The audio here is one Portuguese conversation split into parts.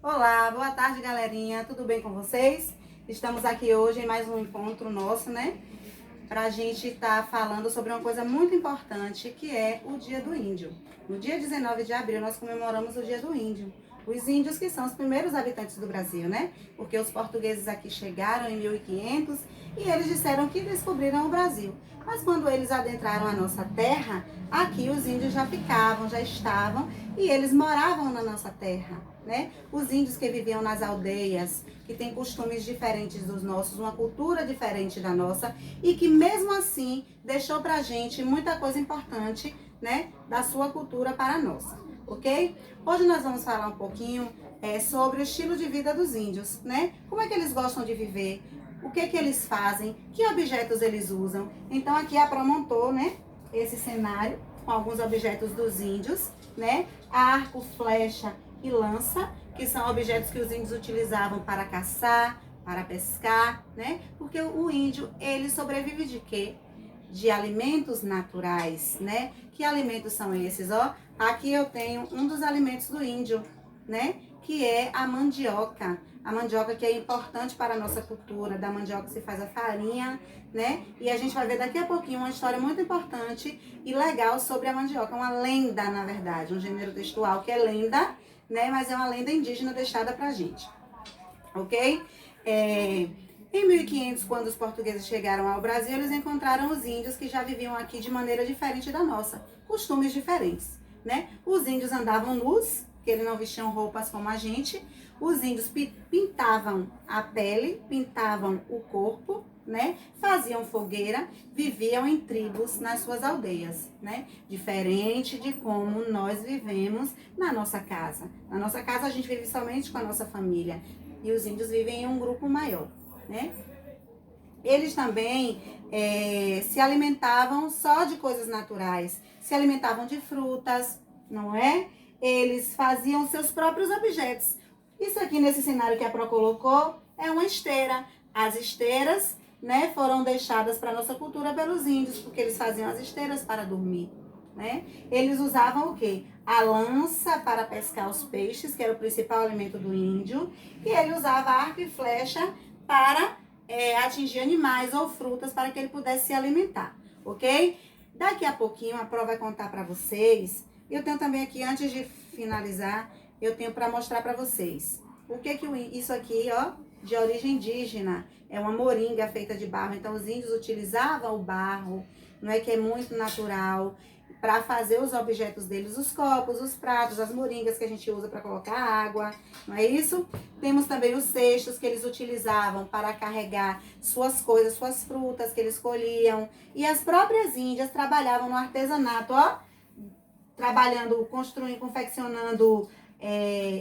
Olá, boa tarde, galerinha. Tudo bem com vocês? Estamos aqui hoje em mais um encontro nosso, né? Pra gente estar falando sobre uma coisa muito importante, que é o Dia do Índio. No dia 19 de abril, nós comemoramos o Dia do Índio. Os índios que são os primeiros habitantes do Brasil, né? Porque os portugueses aqui chegaram em 1500 e eles disseram que descobriram o Brasil. Mas quando eles adentraram a nossa terra, aqui os índios já ficavam, já estavam e eles moravam na nossa terra, né? Os índios que viviam nas aldeias, que têm costumes diferentes dos nossos, uma cultura diferente da nossa e que mesmo assim deixou pra gente muita coisa importante, né, da sua cultura para a nossa, ok? Hoje nós vamos falar um pouquinho sobre o estilo de vida dos índios, né? Como é que eles gostam de viver, o que que eles fazem, que objetos eles usam. Então aqui a Pro montou, né, esse cenário com alguns objetos dos índios, né? Arco, flecha e lança, que são objetos que os índios utilizavam para caçar, para pescar, né? Porque o índio, ele sobrevive de quê? De alimentos naturais, né? Que alimentos são esses, ó? Aqui eu tenho um dos alimentos do índio, né? Que é a mandioca. A mandioca que é importante para a nossa cultura, da mandioca se faz a farinha, né? E a gente vai ver daqui a pouquinho uma história muito importante e legal sobre a mandioca, uma lenda, na verdade, um gênero textual que é lenda, né? Mas é uma lenda indígena deixada pra gente, ok? Em 1500, quando os portugueses chegaram ao Brasil, eles encontraram os índios que já viviam aqui de maneira diferente da nossa, costumes diferentes, né? Os índios andavam nus, que eles não vestiam roupas como a gente. Os índios pintavam a pele, pintavam o corpo, né? Faziam fogueira, viviam em tribos nas suas aldeias, né? Diferente de como nós vivemos na nossa casa. Na nossa casa a gente vive somente com a nossa família e os índios vivem em um grupo maior, né? Eles também se alimentavam só de coisas naturais, se alimentavam de frutas, não é? Eles faziam seus próprios objetos. Isso aqui nesse cenário que a Pro colocou é uma esteira. As esteiras, né, foram deixadas para nossa cultura pelos índios, porque eles faziam as esteiras para dormir, né? Eles usavam o quê? A lança para pescar os peixes, que era o principal alimento do índio, e ele usava arco e flecha para atingir animais ou frutas para que ele pudesse se alimentar, ok? Daqui a pouquinho a Pro vai contar para vocês. Eu tenho também aqui, antes de finalizar, eu tenho para mostrar para vocês o que isso aqui, ó, de origem indígena, é uma moringa feita de barro. Então os índios utilizavam o barro, não é, que é muito natural, para fazer os objetos deles, os copos, os pratos, as moringas que a gente usa para colocar água, não é isso? Temos também os cestos que eles utilizavam para carregar suas coisas, suas frutas que eles colhiam. E as próprias índias trabalhavam no artesanato, ó, trabalhando, construindo, confeccionando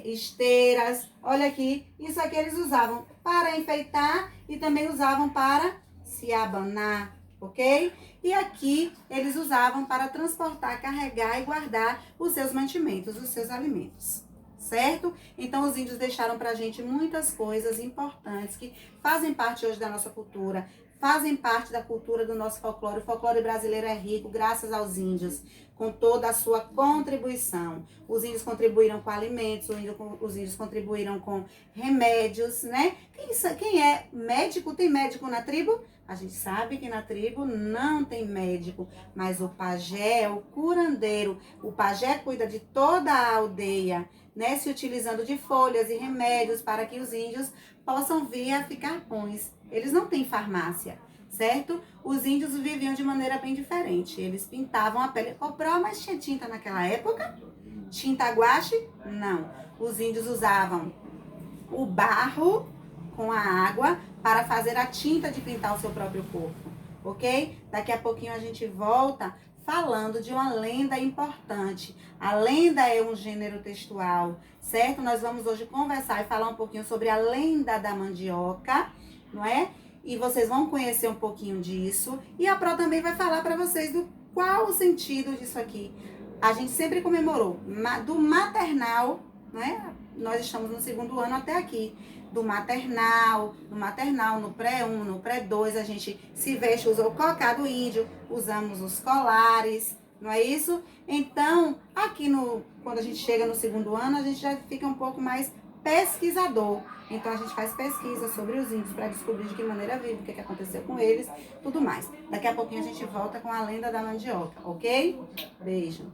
esteiras. Olha aqui, isso aqui eles usavam para enfeitar e também usavam para se abanar, ok? E aqui eles usavam para transportar, carregar e guardar os seus mantimentos, os seus alimentos, certo? Então os índios deixaram pra gente muitas coisas importantes que fazem parte hoje da nossa cultura, fazem parte da cultura do nosso folclore. O folclore brasileiro é rico graças aos índios, com toda a sua contribuição. Os índios contribuíram com alimentos, os índios contribuíram com remédios, né? Quem é médico? Tem médico na tribo? A gente sabe que na tribo não tem médico, mas o pajé é o curandeiro. O pajé cuida de toda a aldeia, né? Se utilizando de folhas e remédios para que os índios possam vir a ficar bons. Eles não têm farmácia, certo? Os índios viviam de maneira bem diferente. Eles pintavam a pele. Copró, mas tinha tinta naquela época? Tinta guache? Não. Os índios usavam o barro com a água para fazer a tinta de pintar o seu próprio corpo, ok? Daqui a pouquinho a gente volta falando de uma lenda importante. A lenda é um gênero textual, certo? Nós vamos hoje conversar e falar um pouquinho sobre a lenda da mandioca, não é? E vocês vão conhecer um pouquinho disso. E a Pro também vai falar para vocês do qual o sentido disso aqui. A gente sempre comemorou do maternal, né? Nós estamos no 2º ano até aqui. Do maternal, no pré-1, no pré-2, a gente se veste, usa o cocá do índio, usamos os colares, não é isso? Então, aqui quando a gente chega no 2º ano, a gente já fica um pouco mais pesquisador. Então a gente faz pesquisa sobre os índios para descobrir de que maneira vive, o que aconteceu com eles, tudo mais. Daqui a pouquinho a gente volta com a lenda da mandioca, ok? Beijo!